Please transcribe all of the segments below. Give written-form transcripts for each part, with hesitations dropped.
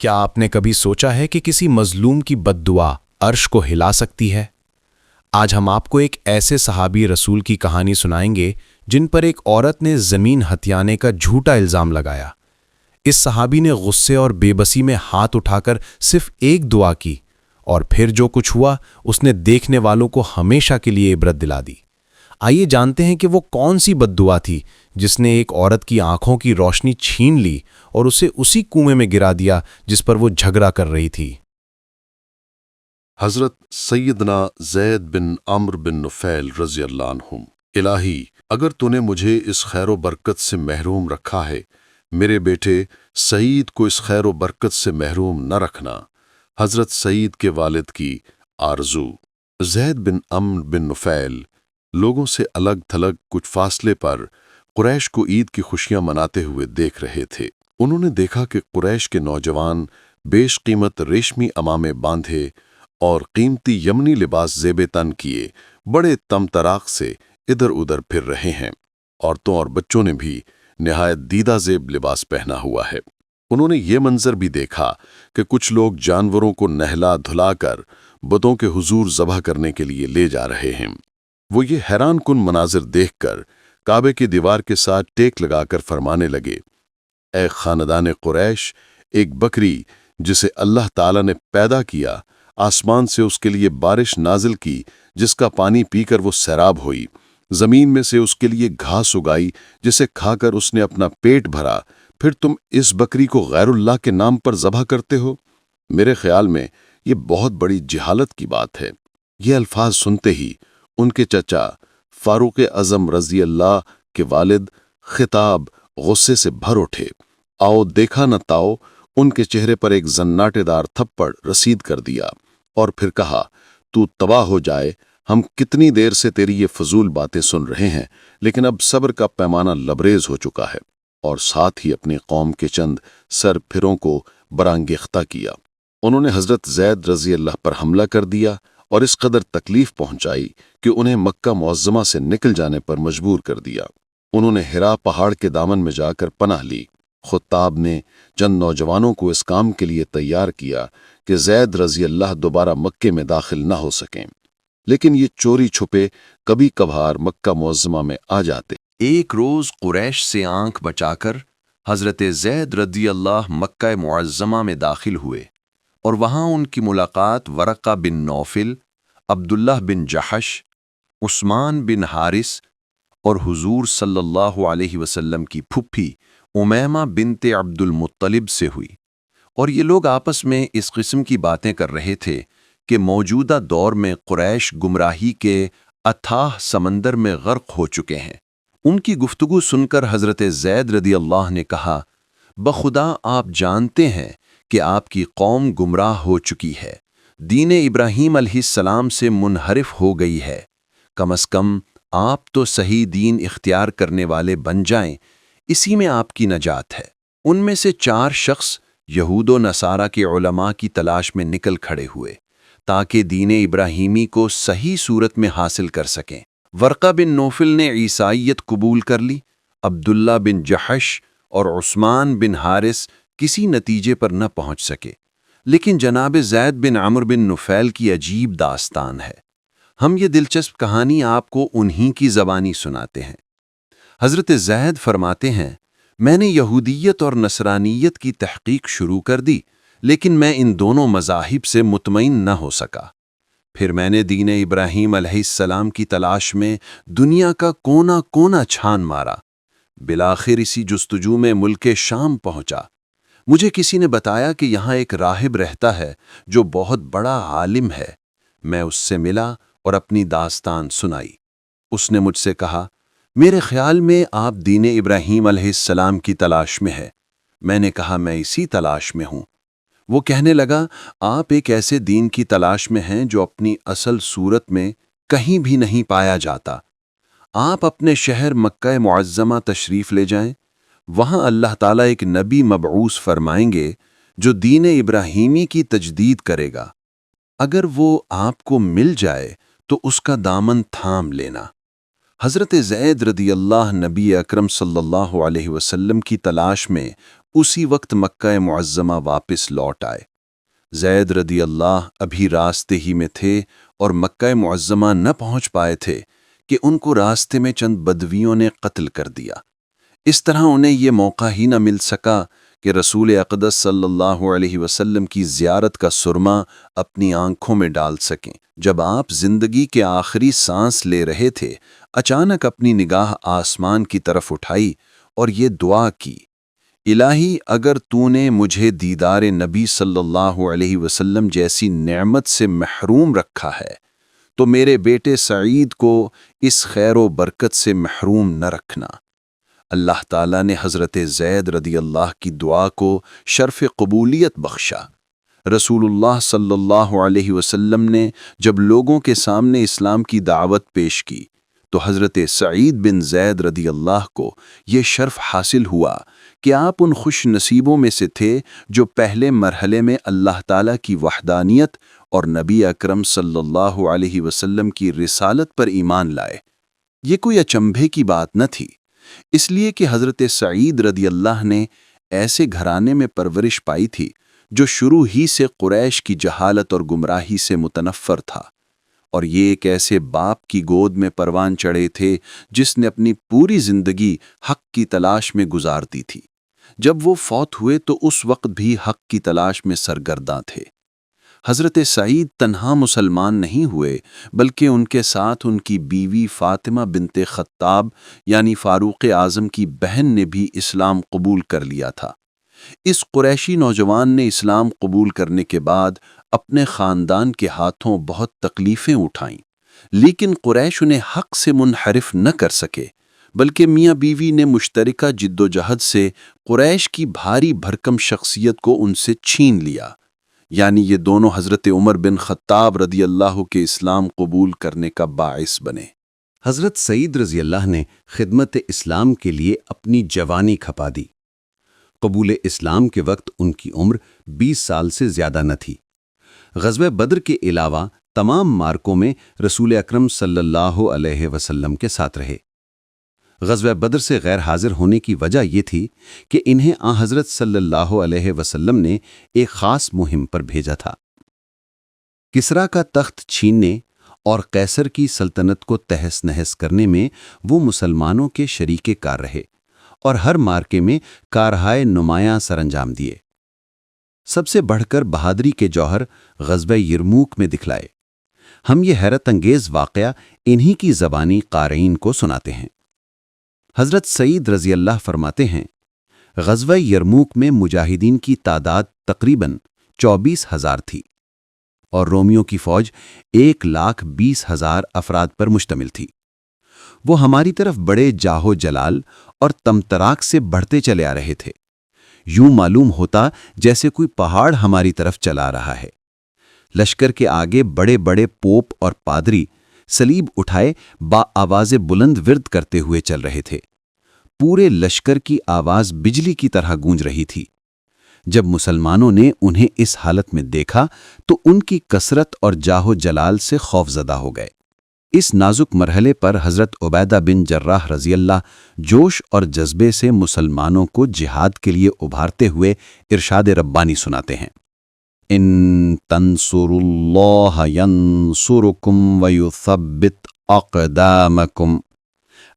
کیا آپ نے کبھی سوچا ہے کہ کسی مظلوم کی بد دعا عرش کو ہلا سکتی ہے؟ آج ہم آپ کو ایک ایسے صحابی رسول کی کہانی سنائیں گے جن پر ایک عورت نے زمین ہتھیانے کا جھوٹا الزام لگایا۔ اس صحابی نے غصے اور بے بسی میں ہاتھ اٹھا کر صرف ایک دعا کی، اور پھر جو کچھ ہوا اس نے دیکھنے والوں کو ہمیشہ کے لیے عبرت دلا دی۔ آئیے جانتے ہیں کہ وہ کون سی بد دعا تھی جس نے ایک عورت کی آنکھوں کی روشنی چھین لی اور اسے اسی کنویں میں گرا دیا جس پر وہ جھگڑا کر رہی تھی۔ حضرت سیدنا زید بن عمرو بن نفیل رضی اللہ عنہم۔ الہی، اگر تو نے مجھے اس خیر و برکت سے محروم رکھا ہے، میرے بیٹے سعید کو اس خیر و برکت سے محروم نہ رکھنا۔ حضرت سعید کے والد کی آرزو۔ زید بن عمرو بن نفیل لوگوں سے الگ تھلگ کچھ فاصلے پر قریش کو عید کی خوشیاں مناتے ہوئے دیکھ رہے تھے۔ انہوں نے دیکھا کہ قریش کے نوجوان بیش قیمت ریشمی عمامے باندھے اور قیمتی یمنی لباس زیب تن کیے بڑے تمطراق سے ادھر ادھر پھر رہے ہیں۔ عورتوں اور بچوں نے بھی نہایت دیدہ زیب لباس پہنا ہوا ہے۔ انہوں نے یہ منظر بھی دیکھا کہ کچھ لوگ جانوروں کو نہلا دھلا کر بتوں کے حضور ذبح کرنے کے لیے لے جا رہے ہیں۔ وہ یہ حیران کن مناظر دیکھ کر کعبے کی دیوار کے ساتھ ٹیک لگا کر فرمانے لگے، اے خاندان قریش، ایک بکری جسے اللہ تعالیٰ نے پیدا کیا، آسمان سے اس کے لیے بارش نازل کی جس کا پانی پی کر وہ سیراب ہوئی، زمین میں سے اس کے لیے گھاس اگائی جسے کھا کر اس نے اپنا پیٹ بھرا، پھر تم اس بکری کو غیر اللہ کے نام پر ذبح کرتے ہو؟ میرے خیال میں یہ بہت بڑی جہالت کی بات ہے۔ یہ الفاظ سنتے ہی ان کے چچا فاروق اعظم رضی اللہ کے والد خطاب غصے سے بھر اٹھے۔ آؤ دیکھا نہ تاؤ، ان کے چہرے پر ایک زناٹے دار تھپڑ رسید کر دیا اور پھر کہا، تو تباہ ہو جائے، ہم کتنی دیر سے تیری یہ فضول باتیں سن رہے ہیں، لیکن اب صبر کا پیمانہ لبریز ہو چکا ہے۔ اور ساتھ ہی اپنی قوم کے چند سر پھروں کو برانگیختہ کیا۔ انہوں نے حضرت زید رضی اللہ پر حملہ کر دیا اور اس قدر تکلیف پہنچائی کہ انہیں مکہ معظمہ سے نکل جانے پر مجبور کر دیا۔ انہوں نے حرا پہاڑ کے دامن میں جا کر پناہ لی۔ خطاب نے چند نوجوانوں کو اس کام کے لیے تیار کیا کہ زید رضی اللہ دوبارہ مکے میں داخل نہ ہو سکیں، لیکن یہ چوری چھپے کبھی کبھار مکہ معظمہ میں آ جاتے۔ ایک روز قریش سے آنکھ بچا کر حضرت زید رضی اللہ مکہ معظمہ میں داخل ہوئے، اور وہاں ان کی ملاقات ورقہ بن نوفل، عبداللہ بن جحش، عثمان بن حارث اور حضور صلی اللہ علیہ وسلم کی پھپھی امیمہ بنت عبد المطلب سے ہوئی۔ اور یہ لوگ آپس میں اس قسم کی باتیں کر رہے تھے کہ موجودہ دور میں قریش گمراہی کے اتھاہ سمندر میں غرق ہو چکے ہیں۔ ان کی گفتگو سن کر حضرت زید رضی اللہ نے کہا، بخدا آپ جانتے ہیں کہ آپ کی قوم گمراہ ہو چکی ہے، دین ابراہیم علیہ السلام سے منحرف ہو گئی ہے۔ کم از کم آپ تو صحیح دین اختیار کرنے والے بن جائیں، اسی میں آپ کی نجات ہے۔ ان میں سے 4 شخص یہود و نصارہ کے علماء کی تلاش میں نکل کھڑے ہوئے تاکہ دین ابراہیمی کو صحیح صورت میں حاصل کر سکیں۔ ورقہ بن نوفل نے عیسائیت قبول کر لی، عبداللہ بن جحش اور عثمان بن حارث کسی نتیجے پر نہ پہنچ سکے، لیکن جناب زید بن عمرو بن نفیل کی عجیب داستان ہے۔ ہم یہ دلچسپ کہانی آپ کو انہی کی زبانی سناتے ہیں۔ حضرت زید فرماتے ہیں، میں نے یہودیت اور نصرانیت کی تحقیق شروع کر دی، لیکن میں ان دونوں مذاہب سے مطمئن نہ ہو سکا۔ پھر میں نے دین ابراہیم علیہ السلام کی تلاش میں دنیا کا کونا کونا چھان مارا۔ بالآخر اسی جستجو میں ملک شام پہنچا۔ مجھے کسی نے بتایا کہ یہاں ایک راہب رہتا ہے جو بہت بڑا عالم ہے۔ میں اس سے ملا اور اپنی داستان سنائی۔ اس نے مجھ سے کہا، میرے خیال میں آپ دین ابراہیم علیہ السلام کی تلاش میں ہے۔ میں نے کہا، میں اسی تلاش میں ہوں۔ وہ کہنے لگا، آپ ایک ایسے دین کی تلاش میں ہیں جو اپنی اصل صورت میں کہیں بھی نہیں پایا جاتا۔ آپ اپنے شہر مکہ معظمہ تشریف لے جائیں، وہاں اللہ تعالیٰ ایک نبی مبعوث فرمائیں گے جو دین ابراہیمی کی تجدید کرے گا۔ اگر وہ آپ کو مل جائے تو اس کا دامن تھام لینا۔ حضرت زید رضی اللہ نبی اکرم صلی اللہ علیہ وسلم کی تلاش میں اسی وقت مکہ معظمہ واپس لوٹ آئے۔ زید رضی اللہ ابھی راستے ہی میں تھے اور مکہ معظمہ نہ پہنچ پائے تھے کہ ان کو راستے میں چند بدویوں نے قتل کر دیا۔ اس طرح انہیں یہ موقع ہی نہ مل سکا کہ رسول اقدس صلی اللہ علیہ وسلم کی زیارت کا سرما اپنی آنکھوں میں ڈال سکیں۔ جب آپ زندگی کے آخری سانس لے رہے تھے، اچانک اپنی نگاہ آسمان کی طرف اٹھائی اور یہ دعا کی، الہی اگر تو نے مجھے دیدار نبی صلی اللہ علیہ وسلم جیسی نعمت سے محروم رکھا ہے تو میرے بیٹے سعید کو اس خیر و برکت سے محروم نہ رکھنا۔ اللہ تعالیٰ نے حضرت زید رضی اللہ کی دعا کو شرف قبولیت بخشا۔ رسول اللہ صلی اللہ علیہ وسلم نے جب لوگوں کے سامنے اسلام کی دعوت پیش کی تو حضرت سعید بن زید رضی اللہ کو یہ شرف حاصل ہوا کہ آپ ان خوش نصیبوں میں سے تھے جو پہلے مرحلے میں اللہ تعالیٰ کی وحدانیت اور نبی اکرم صلی اللہ علیہ وسلم کی رسالت پر ایمان لائے۔ یہ کوئی اچنبھے کی بات نہ تھی، اس لیے کہ حضرت سعید رضی اللہ نے ایسے گھرانے میں پرورش پائی تھی جو شروع ہی سے قریش کی جہالت اور گمراہی سے متنفر تھا، اور یہ ایک ایسے باپ کی گود میں پروان چڑھے تھے جس نے اپنی پوری زندگی حق کی تلاش میں گزار دی تھی۔ جب وہ فوت ہوئے تو اس وقت بھی حق کی تلاش میں سرگرداں تھے۔ حضرت سعید تنہا مسلمان نہیں ہوئے بلکہ ان کے ساتھ ان کی بیوی فاطمہ بنت خطاب یعنی فاروق اعظم کی بہن نے بھی اسلام قبول کر لیا تھا۔ اس قریشی نوجوان نے اسلام قبول کرنے کے بعد اپنے خاندان کے ہاتھوں بہت تکلیفیں اٹھائیں، لیکن قریش انہیں حق سے منحرف نہ کر سکے، بلکہ میاں بیوی نے مشترکہ جد و جہد سے قریش کی بھاری بھرکم شخصیت کو ان سے چھین لیا، یعنی یہ دونوں حضرت عمر بن خطاب رضی اللہ کے اسلام قبول کرنے کا باعث بنے۔ حضرت سعید رضی اللہ نے خدمت اسلام کے لیے اپنی جوانی کھپا دی۔ قبول اسلام کے وقت ان کی عمر 20 سال سے زیادہ نہ تھی۔ غزوہ بدر کے علاوہ تمام مارکوں میں رسول اکرم صلی اللہ علیہ وسلم کے ساتھ رہے۔ غزوہ بدر سے غیر حاضر ہونے کی وجہ یہ تھی کہ انہیں آن حضرت صلی اللہ علیہ وسلم نے ایک خاص مہم پر بھیجا تھا۔ کسریٰ کا تخت چھیننے اور قیصر کی سلطنت کو تہس نہس کرنے میں وہ مسلمانوں کے شریک کار رہے اور ہر مارکے میں کارہائے نمایاں سر انجام دیے۔ سب سے بڑھ کر بہادری کے جوہر غزوہ یرموک میں دکھلائے۔ ہم یہ حیرت انگیز واقعہ انہی کی زبانی قارئین کو سناتے ہیں۔ حضرت سعید رضی اللہ فرماتے ہیں، غزوہ یرموک میں مجاہدین کی تعداد تقریباً 24,000 تھی اور رومیوں کی فوج 1,20,000 افراد پر مشتمل تھی۔ وہ ہماری طرف بڑے جاہو جلال اور تمتراک سے بڑھتے چلے آ رہے تھے، یوں معلوم ہوتا جیسے کوئی پہاڑ ہماری طرف چلا رہا ہے۔ لشکر کے آگے بڑے بڑے پوپ اور پادری سلیب اٹھائے با آواز بلند ورد کرتے ہوئے چل رہے تھے۔ پورے لشکر کی آواز بجلی کی طرح گونج رہی تھی۔ جب مسلمانوں نے انہیں اس حالت میں دیکھا تو ان کی کثرت اور جاہو جلال سے خوفزدہ ہو گئے۔ اس نازک مرحلے پر حضرت عبیدہ بن جراح رضی اللہ جوش اور جذبے سے مسلمانوں کو جہاد کے لیے ابھارتے ہوئے ارشاد ربانی سناتے ہیں، ان تنصروا اللہ ینصرکم ویثبت اقدامکم،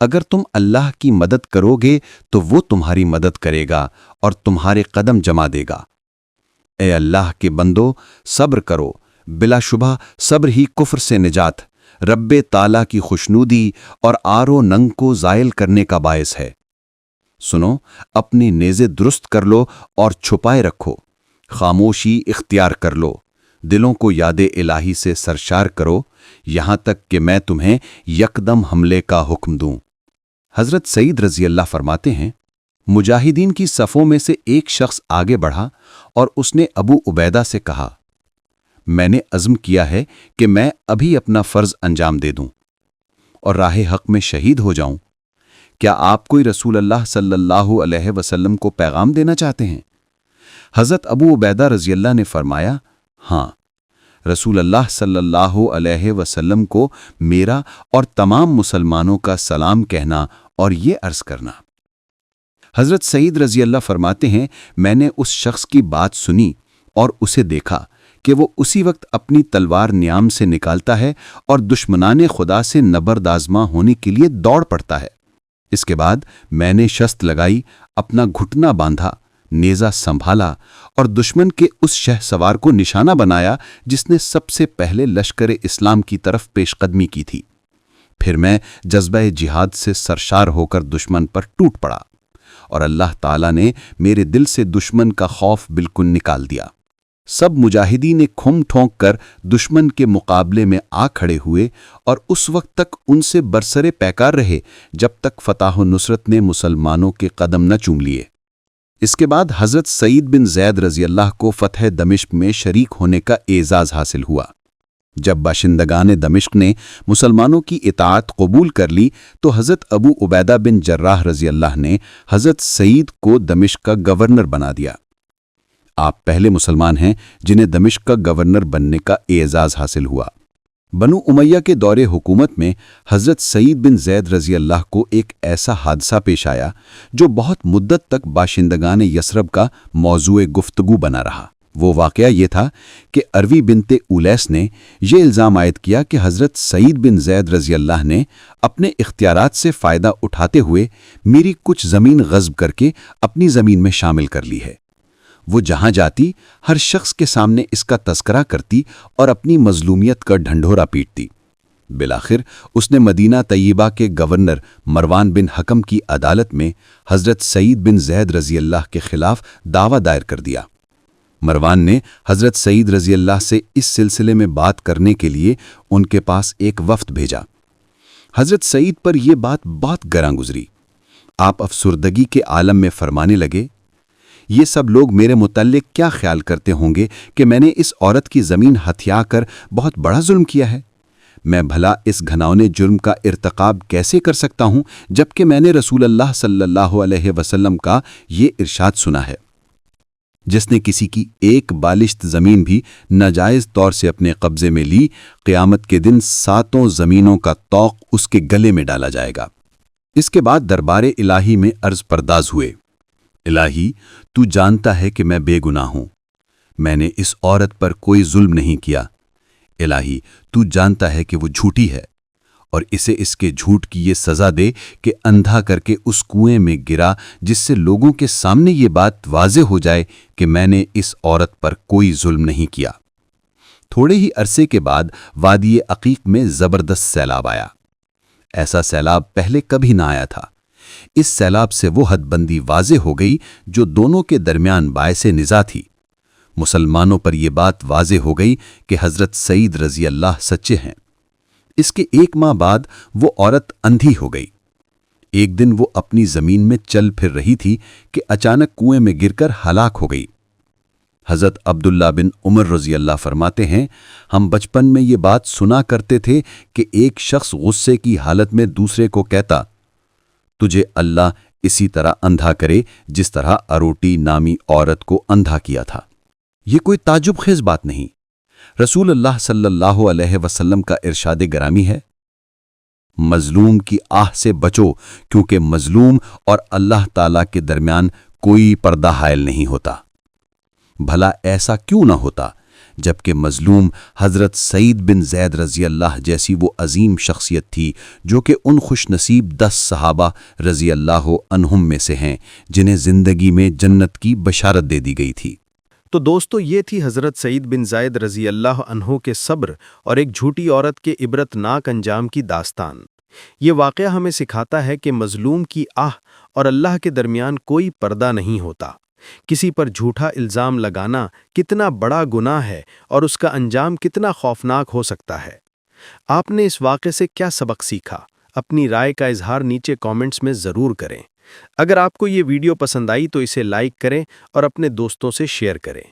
اگر تم اللہ کی مدد کرو گے تو وہ تمہاری مدد کرے گا اور تمہارے قدم جما دے گا۔ اے اللہ کے بندو، صبر کرو، بلا شبہ صبر ہی کفر سے نجات، رب تعالیٰ کی خوشنودی اور آر و ننگ کو زائل کرنے کا باعث ہے۔ سنو، اپنی نیزے درست کر لو اور چھپائے رکھو، خاموشی اختیار کر لو، دلوں کو یاد الہی سے سرشار کرو یہاں تک کہ میں تمہیں یکدم حملے کا حکم دوں۔ حضرت سعید رضی اللہ فرماتے ہیں، مجاہدین کی صفوں میں سے ایک شخص آگے بڑھا اور اس نے ابو عبیدہ سے کہا، میں نے عزم کیا ہے کہ میں ابھی اپنا فرض انجام دے دوں اور راہ حق میں شہید ہو جاؤں۔ کیا آپ کوئی رسول اللہ صلی اللہ علیہ وسلم کو پیغام دینا چاہتے ہیں؟ حضرت ابو عبیدہ رضی اللہ نے فرمایا، ہاں، رسول اللہ صلی اللہ علیہ وسلم کو میرا اور تمام مسلمانوں کا سلام کہنا اور یہ عرض کرنا۔ حضرت سعید رضی اللہ فرماتے ہیں، میں نے اس شخص کی بات سنی اور اسے دیکھا کہ وہ اسی وقت اپنی تلوار نیام سے نکالتا ہے اور دشمنان خدا سے نبرد آزما ہونے کے لیے دوڑ پڑتا ہے۔ اس کے بعد میں نے شست لگائی، اپنا گھٹنا باندھا، نیزہ سنبھالا اور دشمن کے اس شہ سوار کو نشانہ بنایا جس نے سب سے پہلے لشکر اسلام کی طرف پیش قدمی کی تھی۔ پھر میں جذبہ جہاد سے سرشار ہو کر دشمن پر ٹوٹ پڑا اور اللہ تعالیٰ نے میرے دل سے دشمن کا خوف بالکل نکال دیا۔ سب مجاہدین نے کھم ٹھونک کر دشمن کے مقابلے میں آ کھڑے ہوئے اور اس وقت تک ان سے برسرے پیکار رہے جب تک فتح و نصرت نے مسلمانوں کے قدم نہ چوم لیے۔ اس کے بعد حضرت سعید بن زید رضی اللہ کو فتح دمشق میں شریک ہونے کا اعزاز حاصل ہوا۔ جب باشندگان دمشق نے مسلمانوں کی اطاعت قبول کر لی تو حضرت ابو عبیدہ بن جراح رضی اللہ نے حضرت سعید کو دمشق کا گورنر بنا دیا۔ آپ پہلے مسلمان ہیں جنہیں دمشق کا گورنر بننے کا اعزاز حاصل ہوا۔ بنو امیہ کے دور حکومت میں حضرت سعید بن زید رضی اللہ کو ایک ایسا حادثہ پیش آیا جو بہت مدت تک باشندگان یثرب کا موضوع گفتگو بنا رہا۔ وہ واقعہ یہ تھا کہ اروی بنت اولیس نے یہ الزام عائد کیا کہ حضرت سعید بن زید رضی اللہ نے اپنے اختیارات سے فائدہ اٹھاتے ہوئے میری کچھ زمین غصب کر کے اپنی زمین میں شامل کر لی ہے۔ وہ جہاں جاتی ہر شخص کے سامنے اس کا تذکرہ کرتی اور اپنی مظلومیت کا ڈھنڈورا پیٹتی۔ بالآخر اس نے مدینہ طیبہ کے گورنر مروان بن حکم کی عدالت میں حضرت سعید بن زید رضی اللہ کے خلاف دعویٰ دائر کر دیا۔ مروان نے حضرت سعید رضی اللہ سے اس سلسلے میں بات کرنے کے لیے ان کے پاس ایک وفد بھیجا۔ حضرت سعید پر یہ بات بہت گراں گزری۔ آپ افسردگی کے عالم میں فرمانے لگے، یہ سب لوگ میرے متعلق کیا خیال کرتے ہوں گے کہ میں نے اس عورت کی زمین ہتھیا کر بہت بڑا ظلم کیا ہے؟ میں بھلا اس گھناؤنے جرم کا ارتکاب کیسے کر سکتا ہوں جبکہ میں نے رسول اللہ صلی اللہ علیہ وسلم کا یہ ارشاد سنا ہے، جس نے کسی کی ایک بالشت زمین بھی ناجائز طور سے اپنے قبضے میں لی، قیامت کے دن 7 زمینوں کا طوق اس کے گلے میں ڈالا جائے گا۔ اس کے بعد دربار الہی میں عرض پرداز ہوئے، الہی تو جانتا ہے کہ میں بے گناہ ہوں، میں نے اس عورت پر کوئی ظلم نہیں کیا۔ الہی تو جانتا ہے کہ وہ جھوٹی ہے اور اسے اس کے جھوٹ کی یہ سزا دے کہ اندھا کر کے اس کنویں میں گرا جس سے لوگوں کے سامنے یہ بات واضح ہو جائے کہ میں نے اس عورت پر کوئی ظلم نہیں کیا۔ تھوڑے ہی عرصے کے بعد وادی عقیق میں زبردست سیلاب آیا۔ ایسا سیلاب پہلے کبھی نہ آیا تھا۔ اس سیلاب سے وہ حد بندی واضح ہو گئی جو دونوں کے درمیان باعث نزاع تھی۔ مسلمانوں پر یہ بات واضح ہو گئی کہ حضرت سعید رضی اللہ سچے ہیں۔ اس کے 1 ماہ بعد وہ عورت اندھی ہو گئی۔ ایک دن وہ اپنی زمین میں چل پھر رہی تھی کہ اچانک کنویں میں گر کر ہلاک ہو گئی۔ حضرت عبداللہ بن عمر رضی اللہ فرماتے ہیں، ہم بچپن میں یہ بات سنا کرتے تھے کہ ایک شخص غصے کی حالت میں دوسرے کو کہتا، تجھے اللہ اسی طرح اندھا کرے جس طرح اروٹی نامی عورت کو اندھا کیا تھا۔ یہ کوئی تعجب خیز بات نہیں، رسول اللہ صلی اللہ علیہ وسلم کا ارشاد گرامی ہے، مظلوم کی آہ سے بچو کیونکہ مظلوم اور اللہ تعالیٰ کے درمیان کوئی پردہ حائل نہیں ہوتا۔ بھلا ایسا کیوں نہ ہوتا جبکہ مظلوم حضرت سعید بن زید رضی اللہ جیسی وہ عظیم شخصیت تھی جو کہ ان خوش نصیب 10 صحابہ رضی اللہ عنہم میں سے ہیں جنہیں زندگی میں جنت کی بشارت دے دی گئی تھی۔ تو دوستو، یہ تھی حضرت سعید بن زید رضی اللہ عنہ کے صبر اور ایک جھوٹی عورت کے عبرتناک انجام کی داستان۔ یہ واقعہ ہمیں سکھاتا ہے کہ مظلوم کی آہ اور اللہ کے درمیان کوئی پردہ نہیں ہوتا۔ کسی پر جھوٹا الزام لگانا کتنا بڑا گناہ ہے اور اس کا انجام کتنا خوفناک ہو سکتا ہے۔ آپ نے اس واقعے سے کیا سبق سیکھا؟ اپنی رائے کا اظہار نیچے کامنٹس میں ضرور کریں۔ اگر آپ کو یہ ویڈیو پسند آئی تو اسے لائک کریں اور اپنے دوستوں سے شیئر کریں۔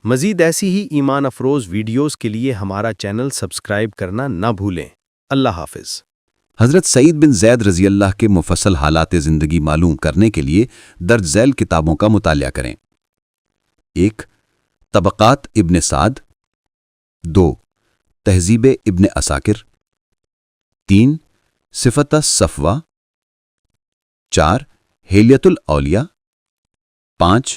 مزید ایسی ہی ایمان افروز ویڈیوز کے لیے ہمارا چینل سبسکرائب کرنا نہ بھولیں۔ اللہ حافظ۔ حضرت سعید بن زید رضی اللہ کے مفصل حالات زندگی معلوم کرنے کے لیے درج ذیل کتابوں کا مطالعہ کریں۔ 1. طبقات ابن سعد 2. تہذیب ابن عساکر 3. صفت الصفوہ 4. ہیلیت الاولیاء 5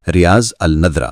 ریاض الندرہ